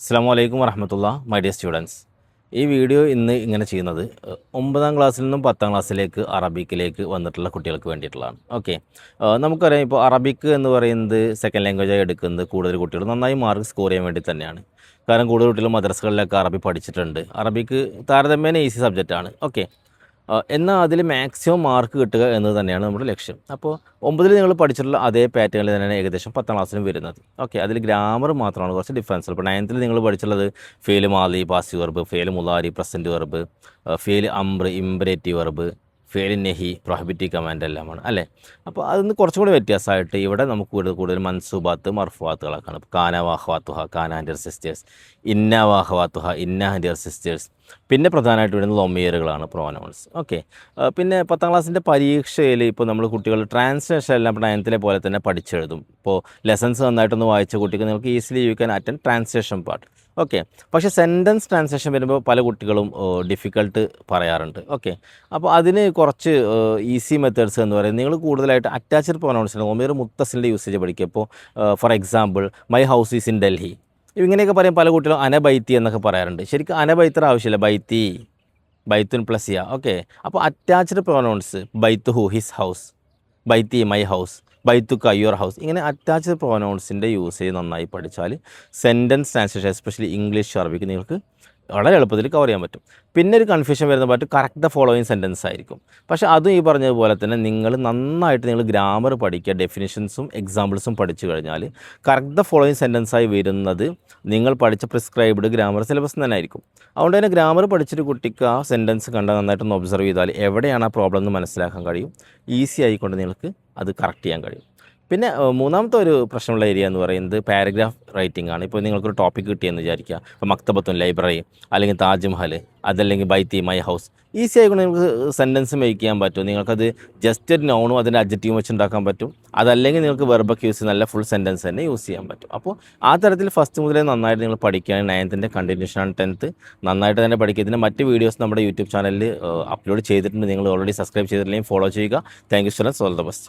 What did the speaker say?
അസ്സലാമു അലൈക്കും വറഹ്മത്തുള്ളാഹി മൈ ഡിയർ സ്റ്റുഡൻസ്. ഈ വീഡിയോ ഇന്ന് ഇങ്ങനെ ചെയ്യുന്നത് 9ാം ക്ലാസ്സിൽ നിന്നും 10ാം ക്ലാസ്സിലേക്ക് അറബിക്കിലേക്ക് വന്നിട്ടുള്ള കുട്ടികൾക്ക് വേണ്ടിയിട്ടുള്ളതാണ്. ഓക്കെ, നമുക്കറിയാം ഇപ്പോൾ അറബിക്ക് എന്ന് പറയുന്നത് സെക്കൻഡ് ലാംഗ്വേജായി എടുക്കുന്നത് കൂടുതൽ കുട്ടികൾ നന്നായി മാർക്ക് സ്കോർ ചെയ്യാൻ വേണ്ടി തന്നെയാണ്. കാരണം കൂടുതൽ കുട്ടികൾ മദ്രസകളിലൊക്കെ അറബി പഠിച്ചിട്ടുണ്ട്. അറബിക്ക് താരതമ്യേന ഈസി സബ്ജക്റ്റാണ്. ഓക്കെ, എന്നാൽ അതിൽ മാക്സിമം മാർക്ക് കിട്ടുക എന്നത് തന്നെയാണ് നമ്മുടെ ലക്ഷ്യം. അപ്പോൾ 9ൽ നിങ്ങൾ പഠിച്ചിട്ടുള്ള അതേ പാറ്റേണിൽ തന്നെയാണ് ഏകദേശം 10ാം ക്ലാസ്സിലും വരുന്നത്. ഓക്കെ, അതിൽ ഗ്രാമർ മാത്രമാണ് കുറച്ച് ഡിഫറൻസ്. ഇപ്പോൾ 9ൽ നിങ്ങൾ പഠിച്ചിട്ടുള്ളത് ഫെയിൽ മാലി പാസീവ് വെർബ്, ഫെയിൽ മുലാരി പ്രസൻറ്റ് വെർബ്, ഫെയിൽ അംബ്ര ഇംപരേറ്റീവ് വെർബ്, ഫെയിൽ നെഹി പ്രൊഹിബിറ്റീവ് കമാൻഡ് എല്ലാമാണ് അല്ലേ. അപ്പോൾ അതിന് കുറച്ചും കൂടി വ്യത്യാസമായിട്ട് ഇവിടെ നമുക്ക് കൂടുതൽ മൻസൂബാത്ത് മർഫുവാത്തുകളൊക്കെയാണ്. കാന വാഹവാത്തുഹ കാന ആൻഡ് ഡിയർ സിസ്റ്റേഴ്സ്, ഇന്ന വാഹവാത്തുഹ ഇന്ന ആൻഡ് ഡിയർ സിസ്റ്റേഴ്സ്. പിന്നെ പ്രധാനമായിട്ട് വരുന്നത് ലൊമിയറുകളാണ്, പ്രോനൗൺസ്. ഓക്കെ, പിന്നെ 10ാം ക്ലാസ്സിൻ്റെ പരീക്ഷയിൽ ഇപ്പോൾ നമ്മൾ കുട്ടികൾ ട്രാൻസ്ലേഷൻ എല്ലാം 9ലെ പോലെ തന്നെ പഠിച്ചെഴുതും. ഇപ്പോൾ ലെസൺസ് നന്നായിട്ടൊന്ന് വായിച്ച കുട്ടിക്ക് നിങ്ങൾക്ക് easily you can attend translation part. Okay, പക്ഷേ സെൻറ്റൻസ് ട്രാൻസ്ലേഷൻ വരുമ്പോൾ പല കുട്ടികളും ഡിഫിക്കൽട്ട് പറയാറുണ്ട്. ഓക്കെ, അപ്പോൾ അതിന് കുറച്ച് ഈസി മെത്തേഡ്സ് എന്ന് പറയുന്നത് നിങ്ങൾ കൂടുതലായിട്ട് അറ്റാച്ച്ഡ് പ്രൊനൗൺസിന് ഒമേർ മുത്തസിൻ്റെ യൂസേജ് പഠിക്കുക. ഇപ്പോൾ for example my house is in Delhi, ഇങ്ങനെയൊക്കെ പറയും. പല കുട്ടികളും അനബൈത്തി എന്നൊക്കെ പറയാറുണ്ട്. ശരിക്കും അനബൈത്തർ ആവശ്യമില്ല, ബൈത്തി ബൈത്തുൻ പ്ലസ് യ. ഓക്കെ, അപ്പോൾ അറ്റാച്ച്ഡ് പ്രൊനൗൺസ് ബൈത്ത് ഹു ഹിസ് ഹൗസ്, ബൈത്തി മൈ ഹൗസ്, ബൈത്തുക്ക യുവർ ഹൗസ്, ഇങ്ങനെ അറ്റാച്ച്ഡ് പ്രൊനൗൺസിൻ്റെ യൂസേജ് നന്നായി പഠിച്ചാൽ sentence translation especially English Arabic നിങ്ങൾക്ക് വളരെ എളുപ്പത്തിൽ കവർ ചെയ്യാൻ പറ്റും. പിന്നെ ഒരു കൺഫ്യൂഷൻ വരുന്ന പാട്ട് കറക്റ്റ് ദ ഫോളോയിങ് സെൻറ്റൻസ് ആയിരിക്കും. പക്ഷേ അതും ഈ പറഞ്ഞതുപോലെ തന്നെ നിങ്ങൾ നന്നായിട്ട് നിങ്ങൾ ഗ്രാമർ പഠിക്കുക, ഡെഫിനിഷൻസും എക്സാമ്പിൾസും പഠിച്ചു കഴിഞ്ഞാൽ കറക്റ്റ് ദ ഫോളോയിങ് സെൻറ്റൻസായി വരുന്നത് നിങ്ങൾ പഠിച്ച പ്രിസ്ക്രൈബ്ഡ് ഗ്രാമർ സിലബസ് തന്നെ ആയിരിക്കും. അതുകൊണ്ട് തന്നെ ഗ്രാമർ പഠിച്ചിട്ട് കുട്ടിക്ക് ആ സെൻറ്റൻസ് കണ്ടാൽ നന്നായിട്ടൊന്ന് ഒബ്സർവ് ചെയ്താൽ എവിടെയാണ് ആ പ്രോബ്ലം എന്ന് മനസ്സിലാക്കാൻ കഴിയും. ഈസി ആയിക്കൊണ്ട് നിങ്ങൾക്ക് അത് കറക്റ്റ് ചെയ്യാൻ കഴിയും. പിന്നെ മൂന്നാമത്തെ ഒരു പ്രശ്നമുള്ള ഏരിയ എന്ന് പറയുന്നത് പാരഗ്രാഫ് റൈറ്റിംഗ് ആണ്. ഇപ്പോൾ നിങ്ങൾക്കൊരു ടോപ്പിക് കിട്ടിയെന്ന് വിചാരിക്കുക. ഇപ്പോൾ മക്തബത്തുൻ ലൈബ്രറി, അല്ലെങ്കിൽ താജ്മഹൽ, അതല്ലെങ്കിൽ ബൈത്തി മൈ ഹൗസ്, ഈസി ആയിക്കൊണ്ട് നിങ്ങൾക്ക് സെൻറ്റൻസ് മേക്ക് ചെയ്യാൻ പറ്റും. നിങ്ങൾക്കത് ജസ്റ്റ് ഒരു നൗണും അതിൻ്റെ അഡ്ജക്റ്റീവും വെച്ച് ഉണ്ടാക്കാൻ പറ്റും. അതല്ലെങ്കിൽ നിങ്ങൾക്ക് വെർബൊക്കെ യൂസ് ചെയ്ത് നല്ല ഫുൾ സെൻറ്റൻസ് തന്നെ യൂസ് ചെയ്യാൻ പറ്റും. അപ്പോൾ ആ തരത്തിൽ ഫസ്റ്റ് മുതലേ നന്നായിട്ട് നിങ്ങൾ പഠിക്കുകയാണ്. 9ൻ്റെ കണ്ടിന്യൂഷനാണ് 10th. നന്നായിട്ട് തന്നെ പഠിക്കുക. ഇതിൻ്റെ മറ്റ് വീഡിയോസ് നമ്മുടെ യൂട്യൂബ് ചാനലിൽ അപ്ലോഡ് ചെയ്തിട്ടുണ്ട്. നിങ്ങൾ ഓൾറെഡി സബ്സ്ക്രൈബ് ചെയ്തിട്ടില്ലെങ്കിൽ ഫോളോ ചെയ്യുക. Thank you students, all the best.